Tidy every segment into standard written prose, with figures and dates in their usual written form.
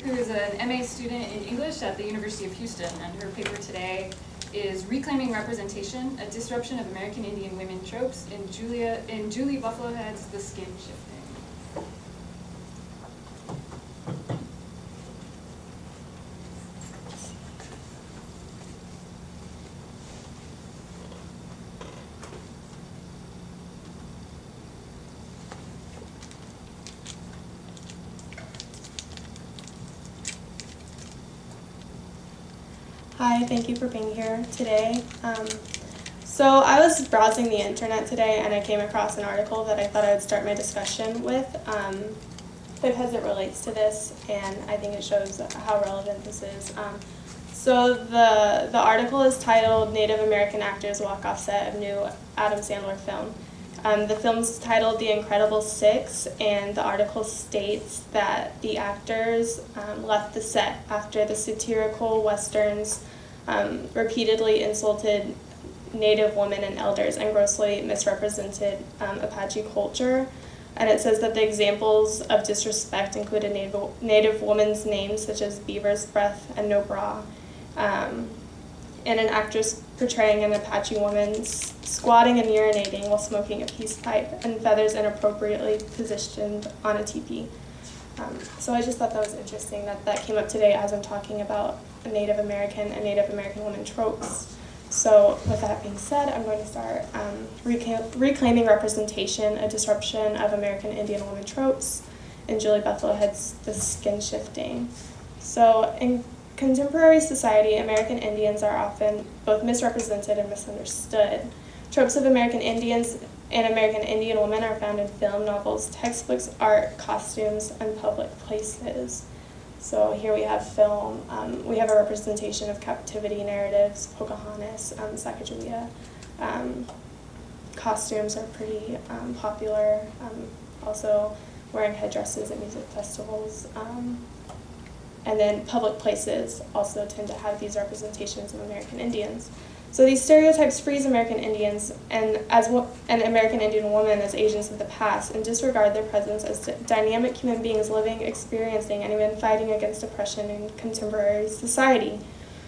Who is an MA student in English at the University of Houston, and her paper today is Reclaiming Representation, a Disruption of American Indian Women Tropes in Julie Buffalohead's The Skin Shifting. Hi, thank you for being here today. So I was browsing the internet today and I came across an article that I thought I would start my discussion with because it relates to this, and I think it shows how relevant this is. So the article is titled Native American Actors Walk Off Set of New Adam Sandler Film. The film's titled The Incredible Six, and the article states that the actors left the set after the satirical westerns repeatedly insulted Native women and elders and grossly misrepresented Apache culture. And it says that the examples of disrespect included Native women's names such as Beaver's Breath and No Bra, and an actress portraying an Apache woman squatting and urinating while smoking a peace pipe, and feathers inappropriately positioned on a teepee. So I just thought that was interesting that came up today as I'm talking about Native American and Native American women tropes. So with that being said, I'm going to start Reclaiming Representation, a Disruption of American Indian Women Tropes in Julie Buffalohead's The Skin Shifting. So in contemporary society, American Indians are often both misrepresented and misunderstood. Tropes of American Indians and American Indian women are found in film, novels, textbooks, art, costumes, and public places. So here we have film. We have a representation of captivity narratives, Pocahontas, Sacagawea. Costumes are pretty popular. Also wearing headdresses at music festivals. And then public places also tend to have these representations of American Indians. So these stereotypes freeze American Indians and American Indian women as agents of the past and disregard their presence as dynamic human beings living, experiencing, and even fighting against oppression in contemporary society.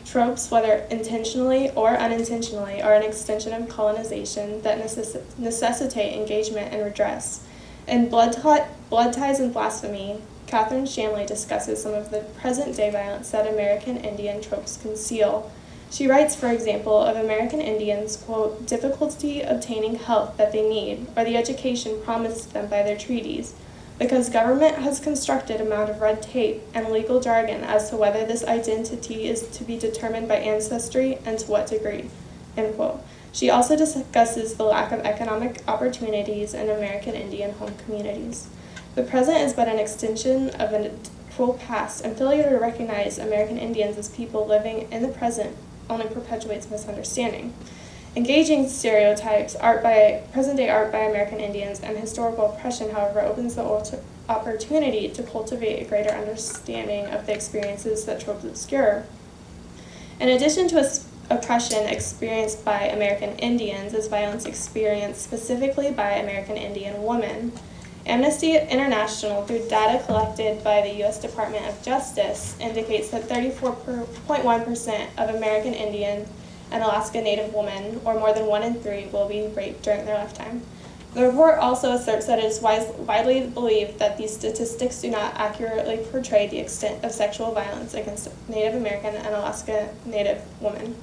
Tropes, whether intentionally or unintentionally, are an extension of colonization that necessitate engagement and redress. In Blood Ties and Blasphemy, Catherine Shanley discusses some of the present-day violence that American Indian tropes conceal. She writes, for example, of American Indians, quote, difficulty obtaining health that they need, or the education promised them by their treaties, because government has constructed a mound of red tape and legal jargon as to whether this identity is to be determined by ancestry and to what degree, end quote. She also discusses the lack of economic opportunities in American Indian home communities. The present is but an extension of a cruel past, and failure to recognize American Indians as people living in the present only perpetuates misunderstanding. Engaging stereotypes, present-day art by American Indians, and historical oppression, however, opens the opportunity to cultivate a greater understanding of the experiences that tropes obscure. In addition to oppression experienced by American Indians is violence experienced specifically by American Indian women. Amnesty International, through data collected by the U.S. Department of Justice, indicates that 34.1% of American Indian and Alaska Native women, or more than 1 in 3, will be raped during their lifetime. The report also asserts that it is widely believed that these statistics do not accurately portray the extent of sexual violence against Native American and Alaska Native women.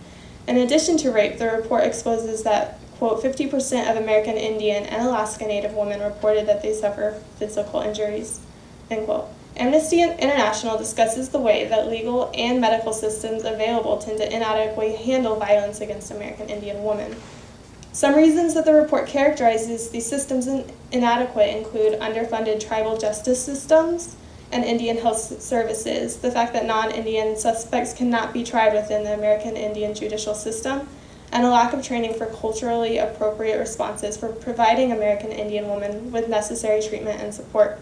In addition to rape, the report exposes that quote, 50% of American Indian and Alaska Native women reported that they suffer physical injuries, end quote. Amnesty International discusses the way that legal and medical systems available tend to inadequately handle violence against American Indian women. Some reasons that the report characterizes these systems inadequate include underfunded tribal justice systems and Indian health services, the fact that non-Indian suspects cannot be tried within the American Indian judicial system, and a lack of training for culturally appropriate responses for providing American Indian women with necessary treatment and support.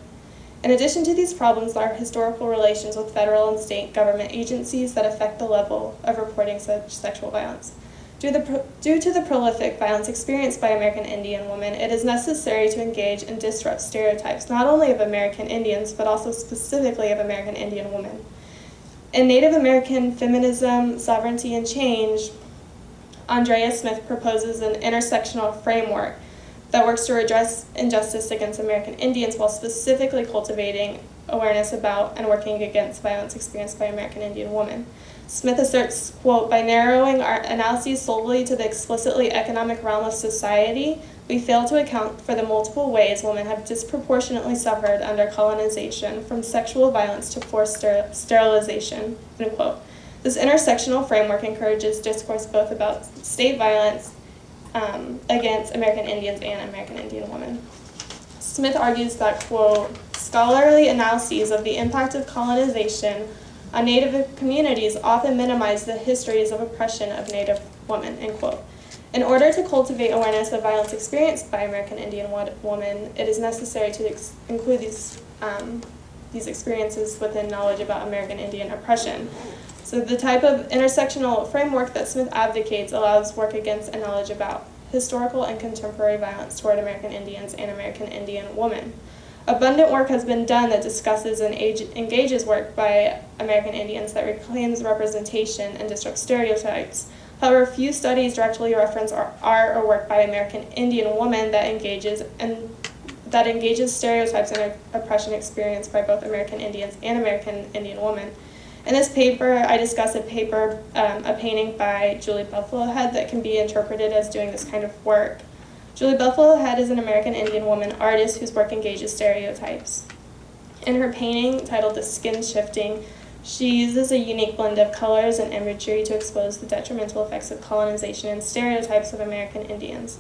In addition to these problems are historical relations with federal and state government agencies that affect the level of reporting such sexual violence. Due to the prolific violence experienced by American Indian women, it is necessary to engage and disrupt stereotypes not only of American Indians, but also specifically of American Indian women. In Native American Feminism, Sovereignty, and Change, Andrea Smith proposes an intersectional framework that works to redress injustice against American Indians while specifically cultivating awareness about and working against violence experienced by American Indian women. Smith asserts, quote, "By narrowing our analyses solely to the explicitly economic realm of society, we fail to account for the multiple ways women have disproportionately suffered under colonization, from sexual violence to forced sterilization," end quote. This intersectional framework encourages discourse both about state violence against American Indians and American Indian women. Smith argues that, quote, "Scholarly analyses of the impact of colonization on Native communities often minimize the histories of oppression of Native women," end quote. In order to cultivate awareness of violence experienced by American Indian women, it is necessary to include these experiences within knowledge about American Indian oppression. So the type of intersectional framework that Smith advocates allows work against and knowledge about historical and contemporary violence toward American Indians and American Indian women. Abundant work has been done that discusses and engages work by American Indians that reclaims representation and disrupts stereotypes. However, few studies directly reference art or work by American Indian women that engages stereotypes and oppression experienced by both American Indians and American Indian women. In this paper, I discuss a painting by Julie Buffalohead that can be interpreted as doing this kind of work. Julie Buffalohead is an American Indian woman artist whose work engages stereotypes. In her painting, titled "The Skin Shifting," she uses a unique blend of colors and imagery to expose the detrimental effects of colonization and stereotypes of American Indians.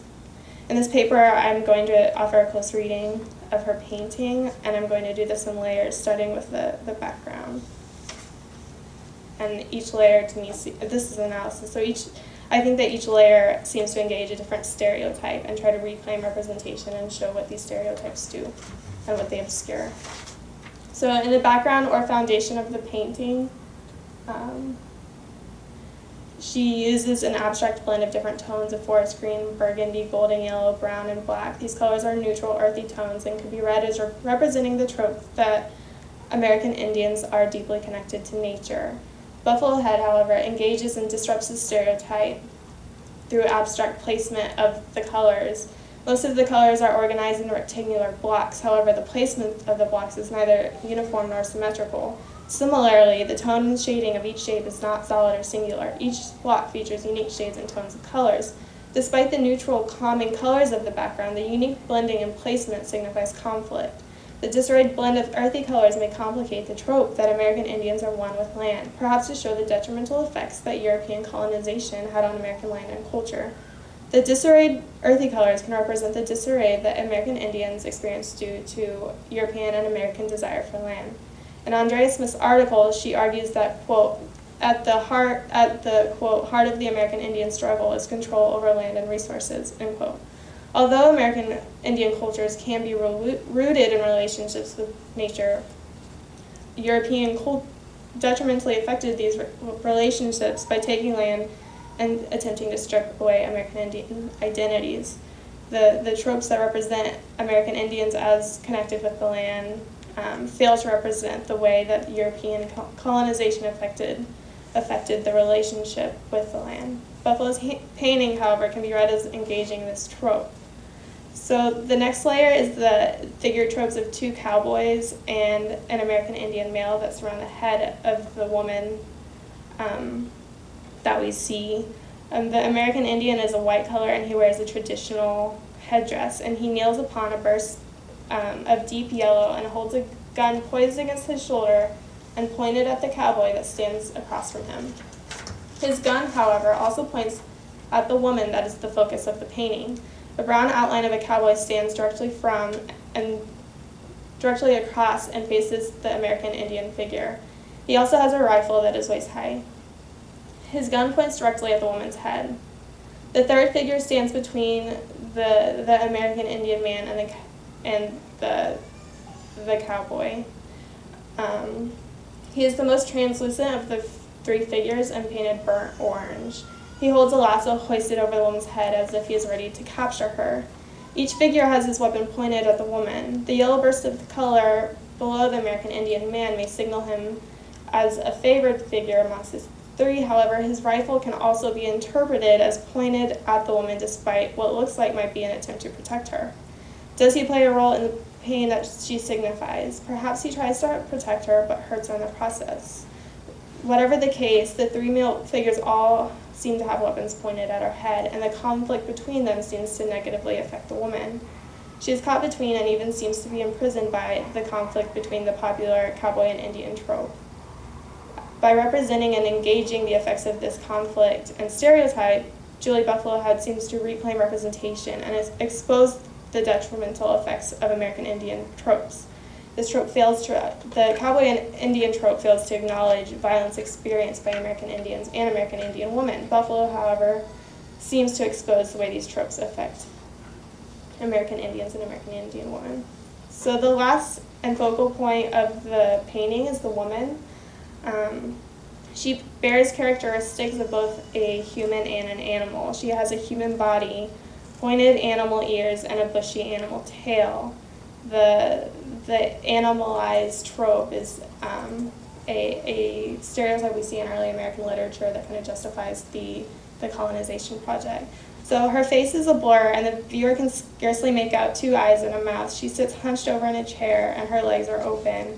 In this paper, I'm going to offer a close reading of her painting, and I'm going to do this in layers, starting with the background. And each layer, to me, this is analysis, so I think that each layer seems to engage a different stereotype and try to reclaim representation and show what these stereotypes do and what they obscure. So in the background or foundation of the painting, she uses an abstract blend of different tones of forest green, burgundy, golden yellow, brown, and black. These colors are neutral, earthy tones and can be read as representing the trope that American Indians are deeply connected to nature. Buffalohead, however, engages and disrupts the stereotype through abstract placement of the colors. Most of the colors are organized in rectangular blocks. However, the placement of the blocks is neither uniform nor symmetrical. Similarly, the tone and shading of each shape is not solid or singular. Each block features unique shades and tones of colors. Despite the neutral, calming colors of the background, the unique blending and placement signifies conflict. The disarrayed blend of earthy colors may complicate the trope that American Indians are one with land, perhaps to show the detrimental effects that European colonization had on American land and culture. The disarrayed earthy colors can represent the disarray that American Indians experienced due to European and American desire for land. In Andrea Smith's article, she argues that, quote, at the quote, heart of the American Indian struggle is control over land and resources, end quote. Although American Indian cultures can be rooted in relationships with nature, European detrimentally affected these relationships by taking land and attempting to strip away American Indian identities. The tropes that represent American Indians as connected with the land fail to represent the way that European colonization affected the relationship with the land. Buffalo's painting, however, can be read as engaging this trope. So the next layer is the figure tropes of two cowboys and an American Indian male that surround the head of the woman that we see. The American Indian is a white color and he wears a traditional headdress, and he kneels upon a burst of deep yellow and holds a gun poised against his shoulder and pointed at the cowboy that stands across from him. His gun, however, also points at the woman that is the focus of the painting. The brown outline of a cowboy stands directly across and faces the American Indian figure. He also has a rifle that is waist high. His gun points directly at the woman's head. The third figure stands between the American Indian man and the cowboy. He is the most translucent of the three figures and painted burnt orange. He holds a lasso hoisted over the woman's head as if he is ready to capture her. Each figure has his weapon pointed at the woman. The yellow burst of color below the American Indian man may signal him as a favored figure amongst his three. However, his rifle can also be interpreted as pointed at the woman despite what looks like might be an attempt to protect her. Does he play a role in the pain that she signifies? Perhaps he tries to protect her but hurts her in the process. Whatever the case, the three male figures all seem to have weapons pointed at her head, and the conflict between them seems to negatively affect the woman. She is caught between and even seems to be imprisoned by the conflict between the popular cowboy and Indian trope. By representing and engaging the effects of this conflict and stereotype, Julie Buffalohead seems to reclaim representation and expose the detrimental effects of American Indian tropes. The cowboy and Indian trope fails to acknowledge violence experienced by American Indians and American Indian women. Buffalo, however, seems to expose the way these tropes affect American Indians and American Indian women. So the last and focal point of the painting is the woman. She bears characteristics of both a human and an animal. She has a human body, pointed animal ears, and a bushy animal tail. The animalized trope is a stereotype we see in early American literature that kind of justifies the colonization project. So her face is a blur, and the viewer can scarcely make out two eyes and a mouth. She sits hunched over in a chair, and her legs are open.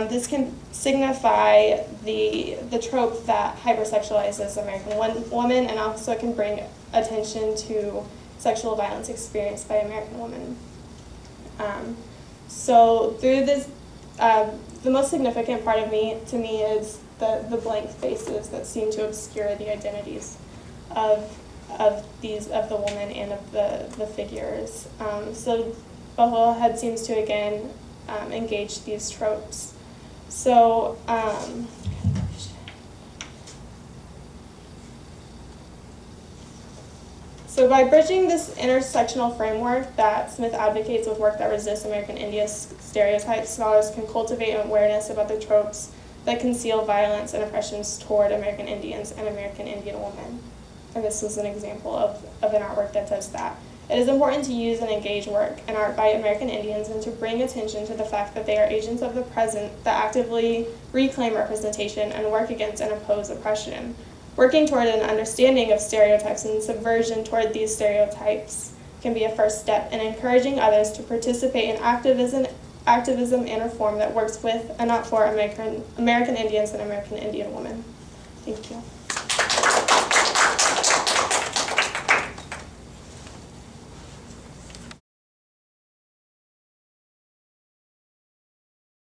This can signify the trope that hypersexualizes American women, and also can bring attention to sexual violence experienced by American women. So through this, the most significant part to me is the blank faces that seem to obscure the identities of the woman and of the figures. So Buffalohead seems to again engage these tropes. So So by bridging this intersectional framework that Smith advocates with work that resists American Indian stereotypes, scholars can cultivate awareness about the tropes that conceal violence and oppressions toward American Indians and American Indian women. And this is an example of an artwork that does that. It is important to use and engage work and art by American Indians and to bring attention to the fact that they are agents of the present that actively reclaim representation and work against and oppose oppression. Working toward an understanding of stereotypes and subversion toward these stereotypes can be a first step in encouraging others to participate in activism and reform that works with and not for American Indians and American Indian women. Thank you.